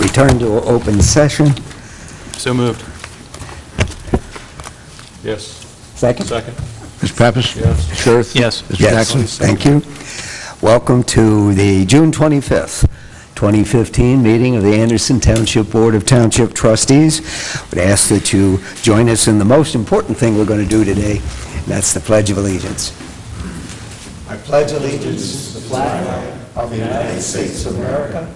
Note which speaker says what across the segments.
Speaker 1: return to open session.
Speaker 2: So moved. Yes.
Speaker 1: Second?
Speaker 2: Second.
Speaker 3: Mr. Pappas?
Speaker 2: Yes.
Speaker 3: Mr. Girth?
Speaker 2: Yes.
Speaker 3: Mr.
Speaker 1: Yes,
Speaker 3: Jackson?
Speaker 1: thank you. Welcome to the June 25th, 2015 meeting of the Anderson Township Board of Township Trustees. Would ask that you join us in the most important thing we're going to do today, and that's the Pledge of Allegiance. I pledge allegiance to the flag of the United States of America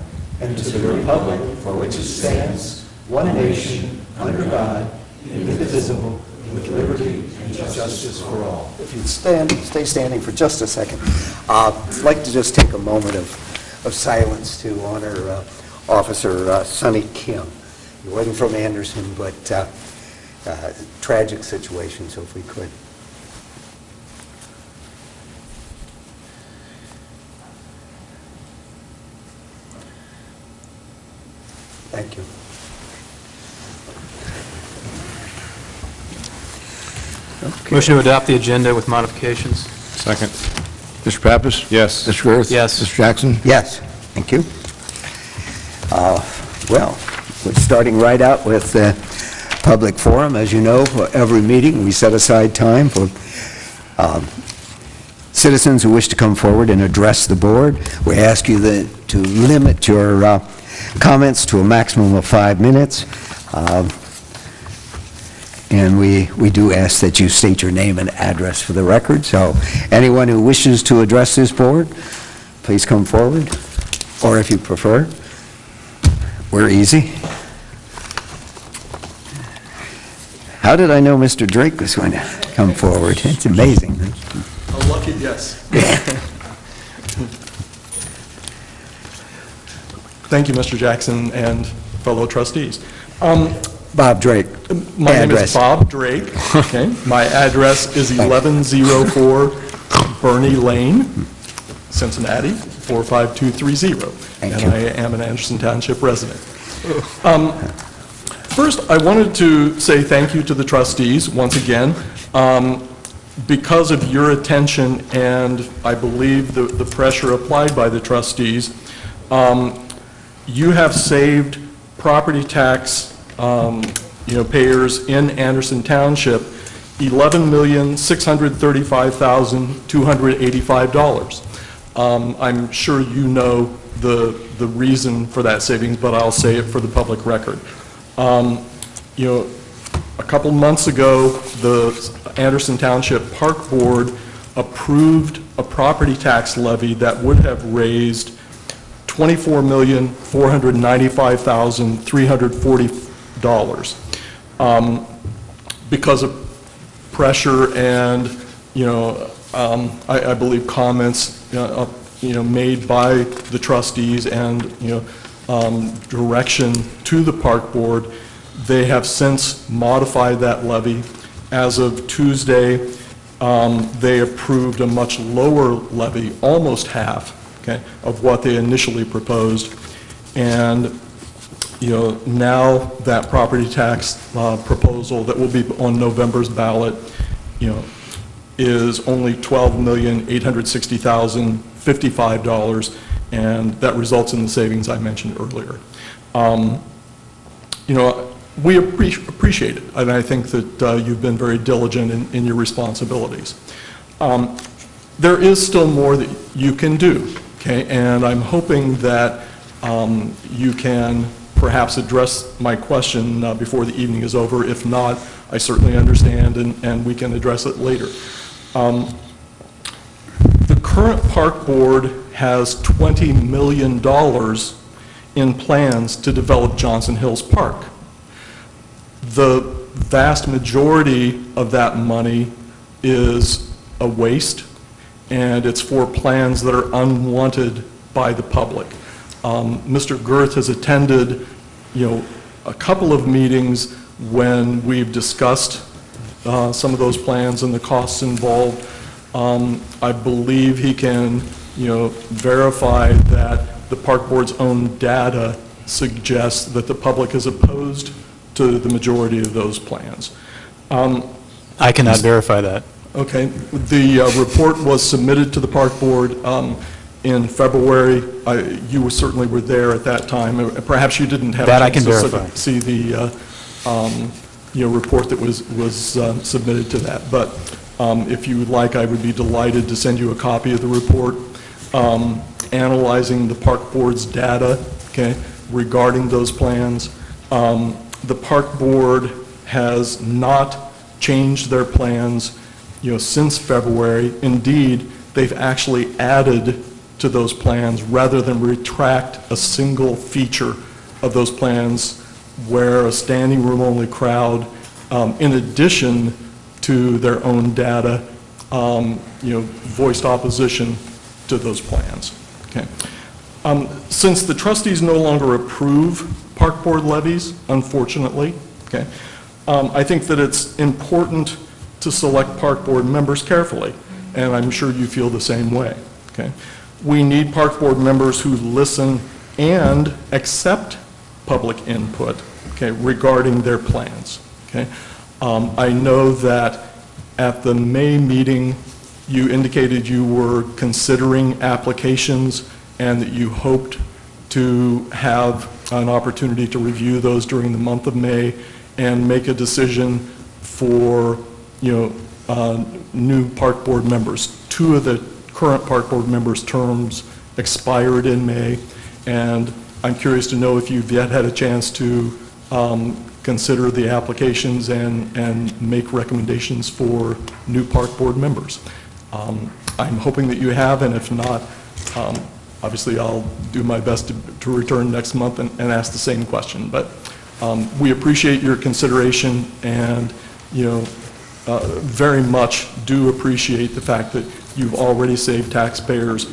Speaker 1: and to the republic for which it stands, one nation, under God, indivisible, with liberty and justice for all. If you'd stay standing for just a second. I'd like to just take a moment of silence to honor Officer Sonny Kim. He wasn't from Anderson, but tragic situation, so if we could. Thank you. Okay.
Speaker 2: Motion to adopt the agenda with modifications.
Speaker 3: Second. Mr. Pappas?
Speaker 2: Yes.
Speaker 3: Mr. Girth?
Speaker 2: Yes.
Speaker 3: Mr. Jackson?
Speaker 1: Yes, thank you. Well, we're starting right out with the public forum. As you know, for every meeting, we set aside time for citizens who wish to come forward and address the board. We ask you to limit your comments to a maximum of 5 minutes. And we do ask that you state your name and address for the record. So anyone who wishes to address this board, please come forward. Or if you prefer, we're easy. How did I know Mr. Drake was going to come forward? It's amazing.
Speaker 4: A lucky guess. Thank you, Mr. Jackson and fellow trustees.
Speaker 1: Bob Drake.
Speaker 4: My name
Speaker 1: Address.
Speaker 4: is Bob Drake. Okay. My address is 1104 Bernie Lane, Cincinnati, 45230. And
Speaker 1: you.
Speaker 4: I am an Anderson Township resident. First, I wanted to say thank you to the trustees once again. Because of your attention and I believe the pressure applied by the trustees, you have saved property tax payers in Anderson Township $11,635,285. I'm sure you know the reason for that savings, but I'll say it for the public record. A couple months ago, the Anderson Township Park Board approved a property tax levy that would have raised $24,495,340 because of pressure and I believe comments made by the trustees and direction to the park board. They have since modified that levy. As of Tuesday, they approved a much lower levy, almost half, of what they initially proposed. And now that property tax proposal that will be on November's ballot, is only $12,860,055, and that results in the savings I mentioned earlier. We appreciate it, and I think that you've been very diligent in your responsibilities. There is still more that you can do, and I'm hoping that you can perhaps address my question before the evening is over. If not, I certainly understand, and we can address it later. The current park board has $20 million in plans to develop Johnson Hills Park. The vast majority of that money is a waste, and it's for plans that are unwanted by the public. Mr. Girth has attended, a couple of meetings when we've discussed some of those plans and the costs involved. I believe he can, verify that the park board's own data suggests that the public is opposed to the majority of those plans.
Speaker 2: I cannot verify that.
Speaker 4: Okay. The report was submitted to the park board. in February. You certainly were there at that time. Perhaps you didn't have
Speaker 2: That I
Speaker 4: a chance
Speaker 2: can
Speaker 4: to
Speaker 2: verify.
Speaker 4: see the report that was submitted to that. But if you would like, I would be delighted to send you a copy of the report analyzing the park board's data, okay, regarding those plans. The park board has not changed their plans, since February. Indeed, they've actually added to those plans rather than retract a single feature of those plans where a standing room only crowd, in addition to their own data, voiced opposition to those plans. Okay. Since the trustees no longer approve park board levies, unfortunately, okay, I think that it's important to select park board members carefully, and I'm sure you feel the same way. Okay. We need park board members who listen and accept public input, okay, regarding their plans. Okay. I know that at the May meeting, you indicated you were considering applications and that you hoped to have an opportunity to review those during the month of May and make a decision for, new park board members. 2 of the current park board members' terms expired in May, and I'm curious to know if you've yet had a chance to consider the applications and make recommendations for new park board members. I'm hoping that you have, and if not, obviously I'll do my best to return next month and ask the same question. But we appreciate your consideration and, very much do appreciate the fact that you've already saved taxpayers,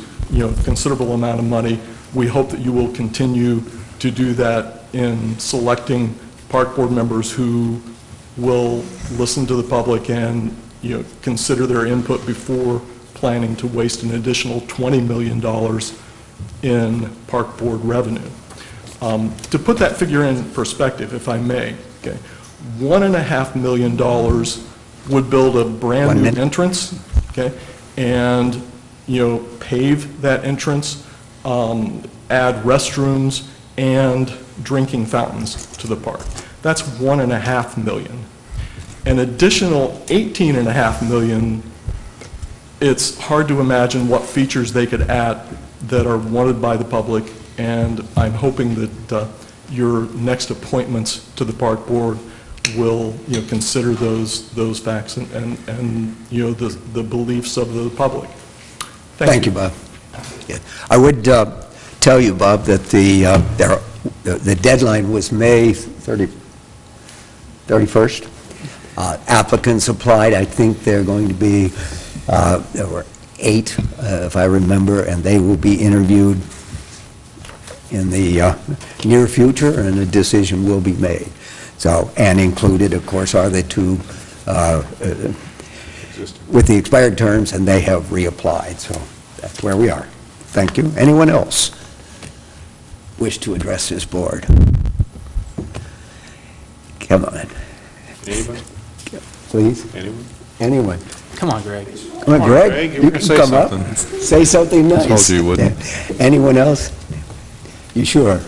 Speaker 4: considerable amount of money. We hope that you will continue to do that in selecting park board members who will listen to the public and, consider their input before planning to waste an additional $20 million in park board revenue. To put that figure in perspective, if I may, okay, $1.5 million would build a brand new entrance, okay, and, pave that entrance, add restrooms and drinking fountains to the park. That's $1.5 million. An additional $18.5 million, it's hard to imagine what features they could add that are wanted by the public, and I'm hoping that your next appointments to the park board will, consider those facts and the beliefs of the public.
Speaker 1: Thank you, Bob. Yeah. I would tell you, Bob, that the deadline was May 31st. Applicants applied. I think they're going to be, there were 8, if I remember, and they will be interviewed in the near future, and a decision will be made. So, and included, of course, are the 2 with the expired terms, and they have reapplied. So that's where we are. Thank you. Anyone else wish to address this board? Come on.
Speaker 3: Anybody?
Speaker 1: Please.
Speaker 3: Anyone?
Speaker 1: Anyone?
Speaker 2: Come on, Greg.
Speaker 1: Come on, Greg.
Speaker 3: Greg, you
Speaker 1: You
Speaker 3: were
Speaker 1: can
Speaker 3: gonna say
Speaker 1: come up.
Speaker 3: something.
Speaker 1: Say something nice.
Speaker 3: Told you you wouldn't.
Speaker 1: Yeah. Anyone else? You sure?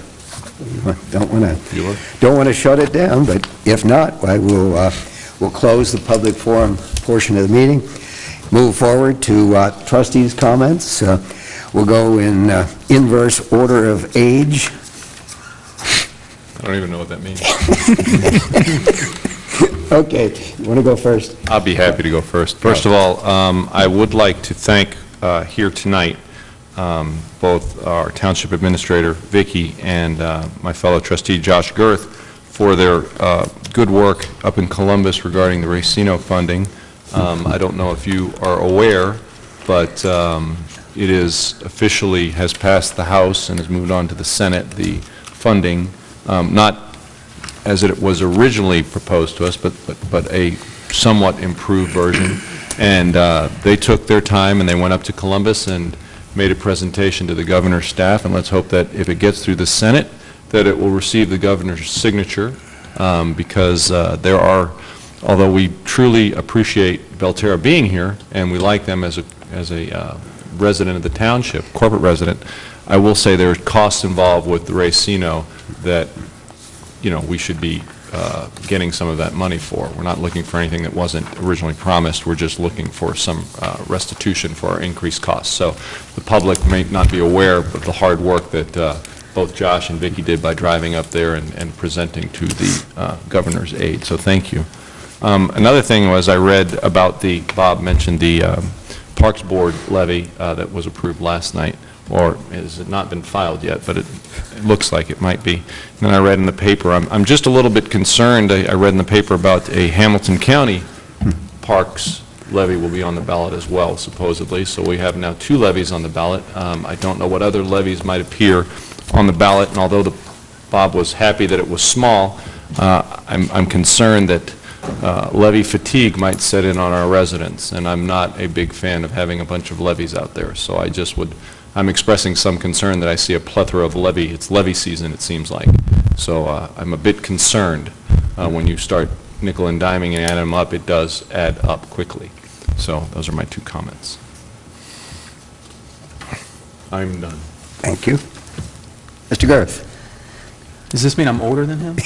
Speaker 1: Don't want to shut it down, but if not, we'll close the public forum portion of the meeting. Move forward to trustees' comments. We'll go in inverse order of age.
Speaker 3: I don't even know what that means.
Speaker 1: Okay, you want to go first?
Speaker 3: I'll be happy to go first. First of all, I would like to thank here tonight both our Township Administrator, Vicki, and my fellow trustee, Josh Girth, for their good work up in Columbus regarding the Racino funding. I don't know if you are aware, but it is officially has passed the House and has moved on to the Senate, the funding, not as it was originally proposed to us, but a somewhat improved version. And they took their time and they went up to Columbus and made a presentation to the governor's staff, and let's hope that if it gets through the Senate, that it will receive the governor's signature, because there are, although we truly appreciate Belterra being here, and we like them as a resident of the township, corporate resident, I will say there are costs involved with the Racino that, we should be getting some of that money for. We're not looking for anything that wasn't originally promised. We're just looking for some restitution for our increased costs. So the public may not be aware of the hard work that both Josh and Vicki did by driving up there and presenting to the governor's aide. So thank you. Another thing was I read about Bob mentioned the Parks Board levy that was approved last night, or has not been filed yet, but it looks like it might be. And then I read in the paper, I'm just a little bit concerned, I read in the paper about a Hamilton County Parks levy will be on the ballot as well, supposedly. So we have now 2 levies on the ballot. I don't know what other levies might appear on the ballot, and although Bob was happy that it was small, I'm concerned that levy fatigue might set in on our residents, and I'm not a big fan of having a bunch of levies out there. So I'm expressing some concern that I see a plethora of it's levy season, it seems like. So I'm a bit concerned when you start nickel and diming and add them up, it does add up quickly. So those are my 2 comments. I'm done.
Speaker 1: Thank you. Mr. Garth?
Speaker 2: Does this mean I'm older than him?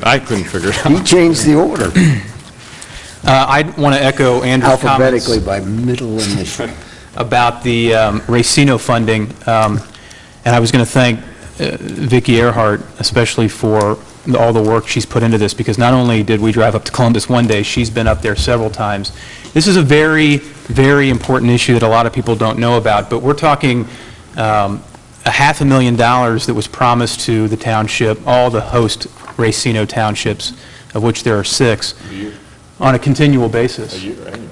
Speaker 3: I couldn't figure it
Speaker 1: He
Speaker 3: out.
Speaker 1: changed the order
Speaker 2: I want to echo Andrew's comments
Speaker 1: alphabetically by middle initial.
Speaker 2: about the Racino funding. And I was going to thank Vicki Earhart especially for all the work she's put into this, because not only did we drive up to Columbus one day, she's been up there several times. This is a very, very important issue that a lot of people don't know about, but we're talking $500,000 that was promised to the township, all the host Racino townships, of which there are 6, on a continual basis.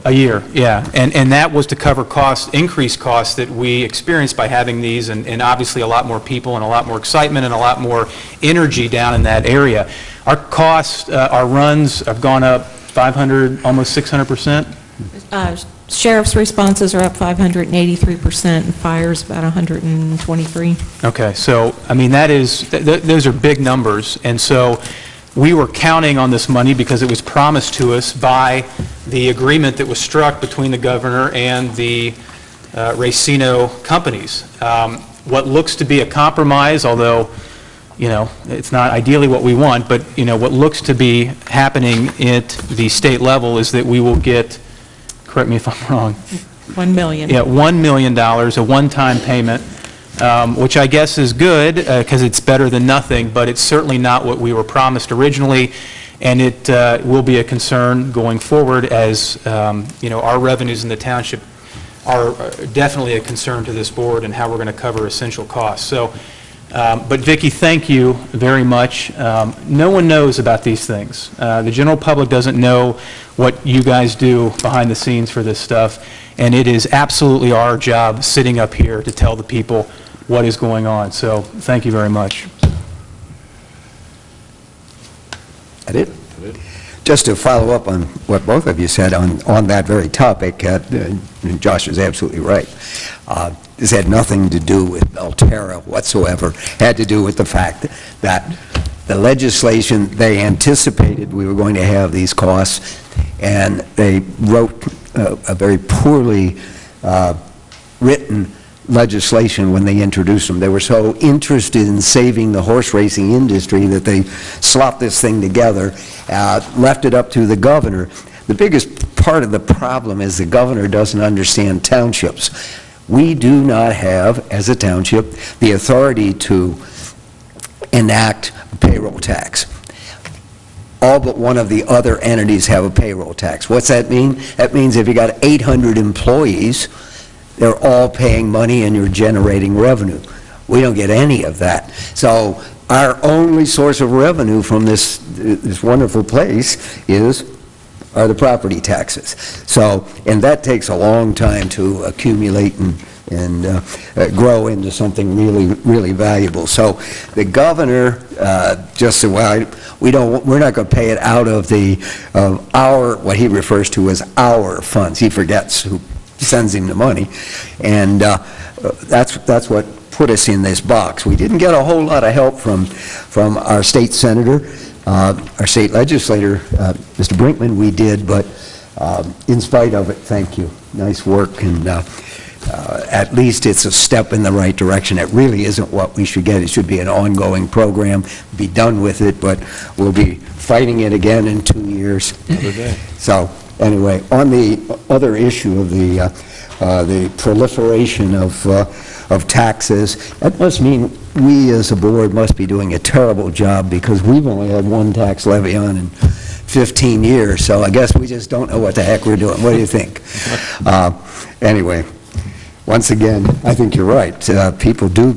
Speaker 2: A year, yeah. And that was to cover costs, increased costs that we experienced by having these, and obviously a lot more people and a lot more excitement and a lot more energy down in that area. Our costs, our runs have gone up 500, almost 600%.
Speaker 5: Sheriff's responses are up 583%, and fire's about 123.
Speaker 2: Okay, so, I mean, those are big numbers, and so we were counting on this money because it was promised to us by the agreement that was struck between the governor and the Racino companies. What looks to be a compromise, although, it's not ideally what we want, but, what looks to be happening at the state level is that we will get, correct me if I'm wrong,
Speaker 5: $1 million.
Speaker 2: yeah, $1 million, a one-time payment, which I guess is good because it's better than nothing, but it's certainly not what we were promised originally, and it will be a concern going forward as, our revenues in the township are definitely a concern to this board and how we're going to cover essential costs. So, but Vicki, thank you very much. No one knows about these things. The general public doesn't know what you guys do behind the scenes for this stuff, and it is absolutely our job sitting up here to tell the people what is going on. So thank you very much.
Speaker 1: That it? Just to follow up on what both of you said on that very topic, Josh is absolutely right. This had nothing to do with Belterra whatsoever. Had to do with the fact that the legislation, they anticipated we were going to have these costs, and they wrote a very poorly written legislation when they introduced them. They were so interested in saving the horse racing industry that they slopped this thing together, left it up to the governor. The biggest part of the problem is the governor doesn't understand townships. We do not have, as a township, the authority to enact a payroll tax. All but one of the other entities have a payroll tax. What's that mean? That means if you got 800 employees, they're all paying money and you're generating revenue. We don't get any of that. So our only source of revenue from this wonderful place are the property taxes. So, and that takes a long time to accumulate and grow into something really, really valuable. So the governor just said, well, we're not going to pay it out of our, what he refers to as our funds. He forgets who sends him the money, and that's what put us in this box. We didn't get a whole lot of help from our state senator, our state legislator, Mr. Brinkman. We did, but in spite of it, thank you. Nice work, and at least it's a step in the right direction. It really isn't what we should get. It should be an ongoing program, be done with it, but we'll be fighting it again in 2 years. So, anyway, on the other issue of the proliferation of taxes, that must mean we as a board must be doing a terrible job, because we've only had one tax levy on in 15 years, so I guess we just don't know what the heck we're doing. What do you think? Anyway, once again, I think you're right. People do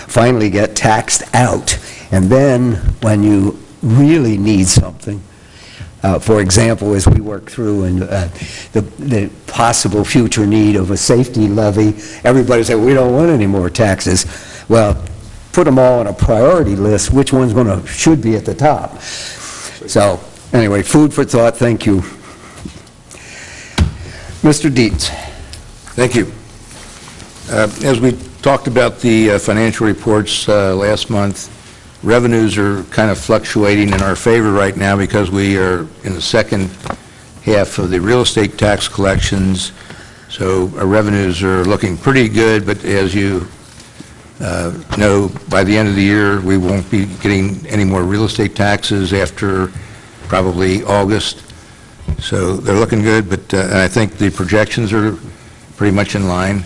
Speaker 1: finally get taxed out, and then when you really need something, for example, as we work through and the possible future need of a safety levy, everybody said, we don't want any more taxes. Well, put them all on a priority list, which one's should be at the top? So, anyway, food for thought, thank you. Mr. Dietz.
Speaker 6: Thank you. As we talked about the financial reports last month, revenues are kind of fluctuating in our favor right now because we are in the second half of the real estate tax collections, so our revenues are looking pretty good, but as you know, by the end of the year, we won't be getting any more real estate taxes after probably August. So they're looking good, but I think the projections are pretty much in line,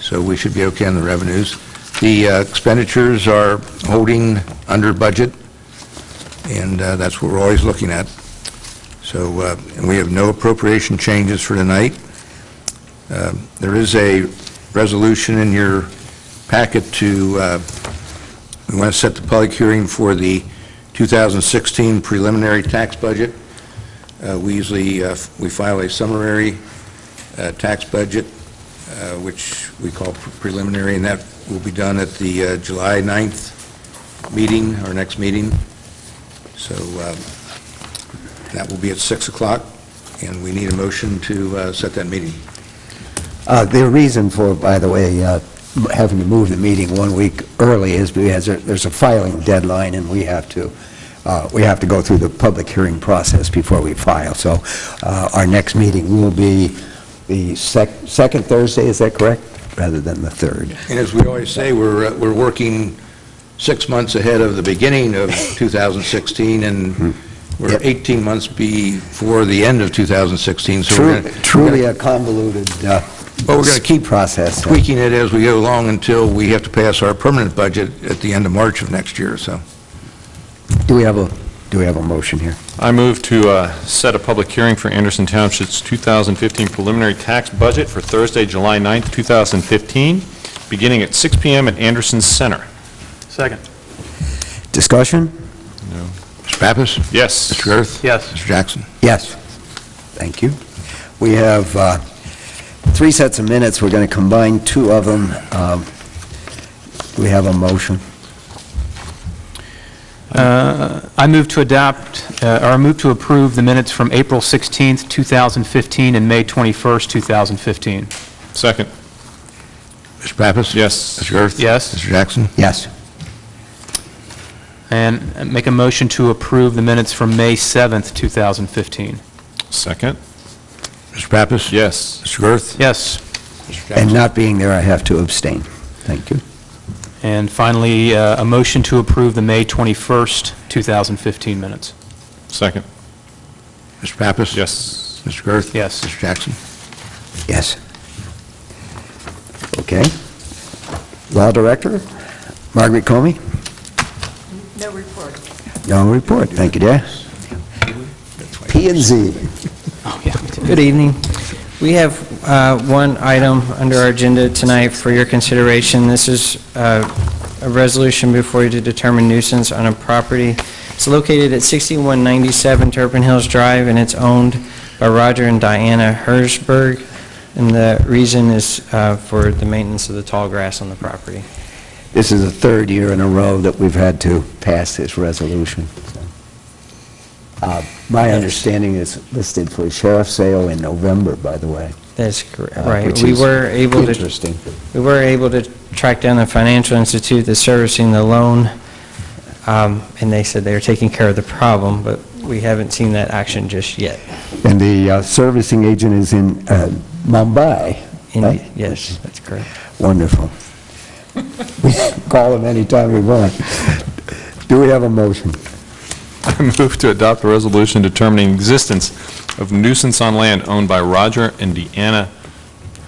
Speaker 6: so we should be okay on the revenues. The expenditures are holding under budget, and that's what we're always looking at. So, and we have no appropriation changes for tonight. There is a resolution in your packet we want to set the public hearing for the 2016 preliminary tax budget. We usually we file a summary tax budget, which we call preliminary, and that will be done at the July 9th meeting, our next meeting. So that will be at 6 o'clock, and we need a motion to set that meeting.
Speaker 1: The reason for, by the way, having to move the meeting 1 week early is because there's a filing deadline, and we have to go through the public hearing process before we file. So our next meeting will be the second Thursday, is that correct? Rather than the third.
Speaker 6: And as we always say, we're working 6 months ahead of the beginning of 2016, and we're 18 months before the end of 2016. So
Speaker 1: truly a convoluted
Speaker 6: but we're going to keep
Speaker 1: process.
Speaker 6: tweaking it as we go along until we have to pass our permanent budget at the end of March of next year. So,
Speaker 1: Do we have a motion here?
Speaker 3: I move to set a public hearing for Anderson Township's 2015 preliminary tax budget for Thursday, July 9th, 2015, beginning at 6 p.m. at Anderson Center.
Speaker 2: Second.
Speaker 1: Discussion?
Speaker 6: Mr. Pappas?
Speaker 3: Yes.
Speaker 6: Mr. Girth?
Speaker 2: Yes.
Speaker 6: Mr. Jackson?
Speaker 1: Yes. Thank you. We have 3 sets of minutes. We're going to combine 2 of them. We have a motion.
Speaker 2: I move to approve the minutes from April 16th, 2015, and May 21st, 2015.
Speaker 3: Second.
Speaker 6: Mr. Pappas?
Speaker 3: Yes.
Speaker 6: Mr. Girth?
Speaker 2: Yes.
Speaker 6: Mr. Jackson?
Speaker 1: Yes.
Speaker 2: And make a motion to approve the minutes from May 7th, 2015.
Speaker 3: Second.
Speaker 6: Mr. Pappas?
Speaker 3: Yes.
Speaker 6: Mr. Girth?
Speaker 2: Yes.
Speaker 6: Mr. Jackson?
Speaker 1: And not being there, I have to abstain. Thank you.
Speaker 2: And finally, a motion to approve the May 21st, 2015 minutes.
Speaker 3: Second.
Speaker 6: Mr. Pappas?
Speaker 3: Yes.
Speaker 6: Mr. Girth?
Speaker 2: Yes.
Speaker 6: Mr. Jackson?
Speaker 1: Yes. Okay. Law Director, Margaret Comey?
Speaker 5: No report.
Speaker 1: No report. Thank you, dear. P and Z.
Speaker 2: Oh, yeah.
Speaker 7: Good evening. We have one item under our agenda tonight for your consideration. This is a resolution before you to determine nuisance on a property. It's located at 6197 Turpin Hills Drive, and it's owned by Roger and Diana Hersberg, and the reason is for the maintenance of the tall grass on the property.
Speaker 1: This is the 3rd year in a row that we've had to pass this resolution. My understanding is listed for a sheriff's sale in November, by the way.
Speaker 7: That's correct, right.
Speaker 1: Which
Speaker 7: We
Speaker 1: is
Speaker 7: were able
Speaker 1: interesting.
Speaker 7: to track down the financial institute that's servicing the loan, and they said they were taking care of the problem, but we haven't seen that action just yet.
Speaker 1: And the servicing agent is in Mumbai, right?
Speaker 7: Yes, that's correct.
Speaker 1: Wonderful. We can call him anytime we want. Do we have a motion?
Speaker 3: I move to adopt a resolution determining existence of nuisance on land owned by Roger and Deanna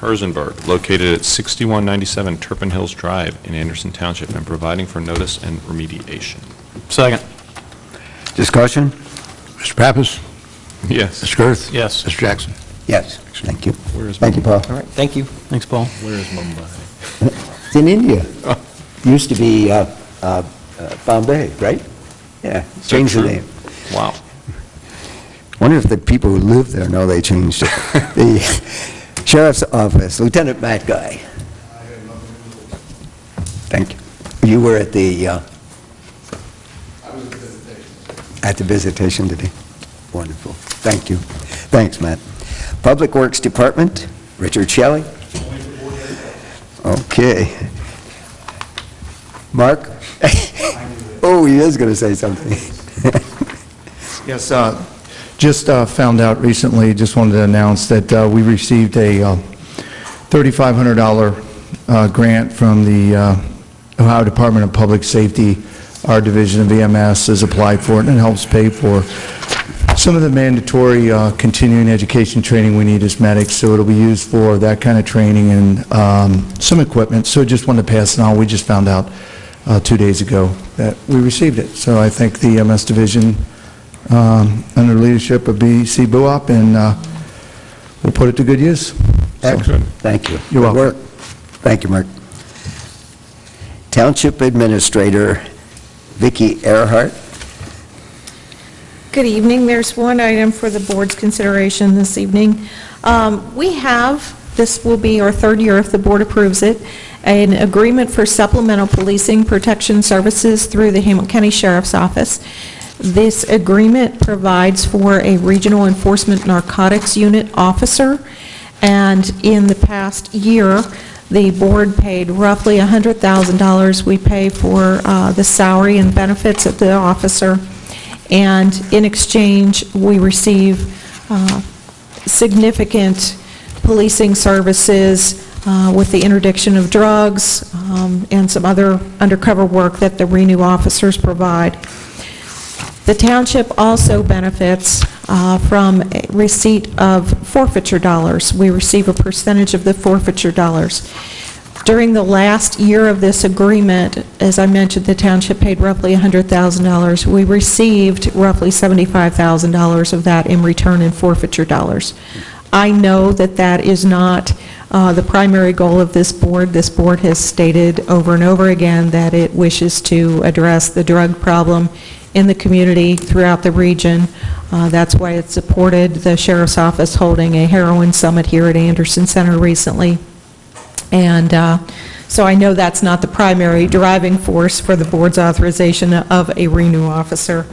Speaker 3: Herzenberg, located at 6197 Turpin Hills Drive in Anderson Township, and providing for notice and remediation.
Speaker 2: Second.
Speaker 1: Discussion?
Speaker 6: Mr. Pappas?
Speaker 3: Yes.
Speaker 6: Mr. Girth?
Speaker 2: Yes.
Speaker 6: Mr. Jackson?
Speaker 1: Yes, thank you.
Speaker 3: Where is
Speaker 1: Thank you, Paul.
Speaker 7: All right, thank you.
Speaker 2: Thanks, Paul.
Speaker 3: Where is Mumbai?
Speaker 1: It's in India. Used to be Bombay, right? Yeah, changed the
Speaker 3: true?
Speaker 1: name.
Speaker 3: Wow.
Speaker 1: Wonder if the people who live there know they changed it. The Sheriff's Office, Lieutenant Matt Guy. Thank you. You were at the... At the visitation today? Wonderful. Thank you. Thanks, Matt. Public Works Department, Richard Shelley. Okay. Mark? Oh, he is going to say something.
Speaker 8: Yes, just found out recently, just wanted to announce that we received a $3,500 grant from the Ohio Department of Public Safety. Our division of EMS has applied for it, and it helps pay for some of the mandatory continuing education training we need as medics, so it'll be used for that kind of training and some equipment. So just wanted to pass it on. We just found out 2 days ago that we received it. So I thank the EMS division under the leadership of BC Buop, and we'll put it to good use.
Speaker 1: Excellent. Thank you.
Speaker 8: You're
Speaker 1: Good
Speaker 8: welcome.
Speaker 1: work. Thank you, Mark. Township Administrator Vicki Earhart.
Speaker 5: Good evening. There's one item for the board's consideration this evening. We have, this will be our third year if the board approves it, an agreement for supplemental policing protection services through the Hamilton County Sheriff's Office. This agreement provides for a regional enforcement narcotics unit officer, and in the past year, the board paid roughly $100,000. We pay for the salary and benefits of the officer, and in exchange, we receive significant policing services with the interdiction of drugs and some other undercover work that the Renew officers provide. The township also benefits from a receipt of forfeiture dollars. We receive a percentage of the forfeiture dollars. During the last year of this agreement, as I mentioned, the township paid roughly $100,000. We received roughly $75,000 of that in return in forfeiture dollars. I know that that is not the primary goal of this board. This board has stated over and over again that it wishes to address the drug problem in the community throughout the region. That's why it supported the Sheriff's Office holding a heroin summit here at Anderson Center recently. And so I know that's not the primary driving force for the board's authorization of a Renew officer.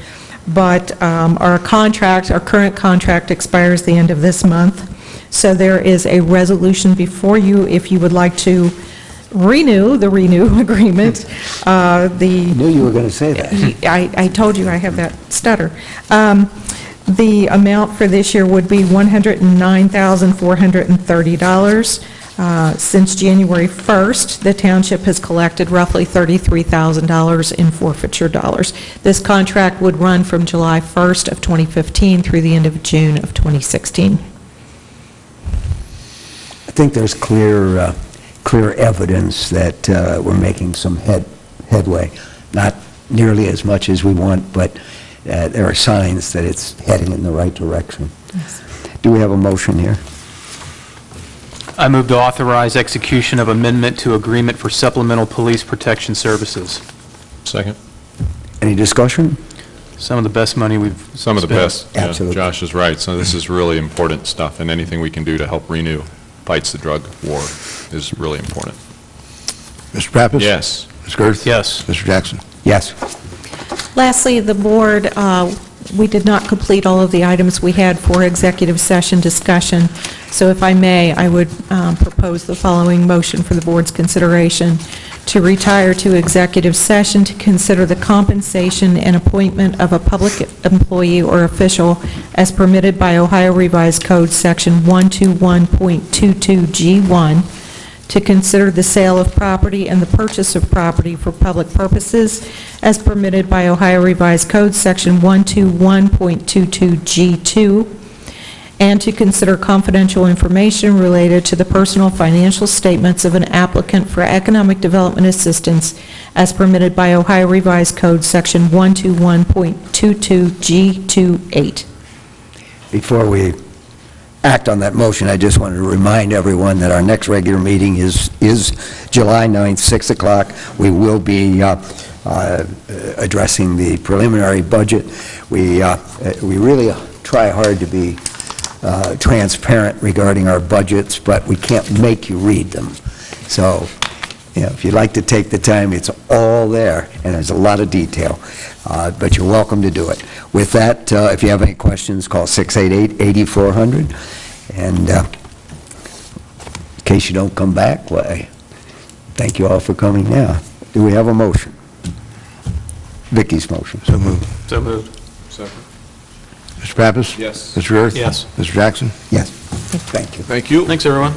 Speaker 5: But our current contract expires the end of this month. So there is a resolution before you if you would like to renew the Renew agreement.
Speaker 1: I knew you were going to say that.
Speaker 5: I told you I have that stutter. The amount for this year would be $109,430. Since January 1st, the township has collected roughly $33,000 in forfeiture dollars. This contract would run from July 1st of 2015 through the end of June of 2016.
Speaker 1: I think there's clear evidence that we're making some headway. Not nearly as much as we want, but there are signs that it's heading in the right direction.
Speaker 5: Yes.
Speaker 1: Do we have a motion here?
Speaker 2: I move to authorize execution of amendment to agreement for supplemental police protection services.
Speaker 3: Second.
Speaker 1: Any discussion?
Speaker 2: Some of the best money we've spent.
Speaker 3: Some of the best. Yeah,
Speaker 1: Absolutely.
Speaker 3: Josh is right. So this is really important stuff, and anything we can do to help Renew fights the drug war is really important.
Speaker 6: Mr. Pappas?
Speaker 3: Yes.
Speaker 6: Ms. Girth?
Speaker 2: Yes.
Speaker 6: Mr. Jackson?
Speaker 1: Yes.
Speaker 5: Lastly, the board, we did not complete all of the items we had for executive session discussion. So if I may, I would propose the following motion for the board's consideration: to retire to executive session to consider the compensation and appointment of a public employee or official as permitted by Ohio Revised Code, Section 121.22G1, to consider the sale of property and the purchase of property for public purposes as permitted by Ohio Revised Code, Section 121.22G2, and to consider confidential information related to the personal financial statements of an applicant for economic development assistance as permitted by Ohio Revised Code, Section 121.22G28.
Speaker 1: Before we act on that motion, I just wanted to remind everyone that our next regular meeting is July 9th, 6 o'clock. We will be addressing the preliminary budget. We really try hard to be transparent regarding our budgets, but we can't make you read them. So, if you'd like to take the time, it's all there, and there's a lot of detail, but you're welcome to do it. With that, if you have any questions, call 688-8400, and in case you don't come back, why, thank you all for coming now. Do we have a motion? Vicky's motion.
Speaker 6: So moved.
Speaker 2: So moved.
Speaker 6: Mr. Pappas?
Speaker 3: Yes.
Speaker 6: Mr. Earth?
Speaker 2: Yes.
Speaker 6: Mr. Jackson?
Speaker 1: Yes. Thank you.
Speaker 3: Thank you.
Speaker 2: Thanks, everyone.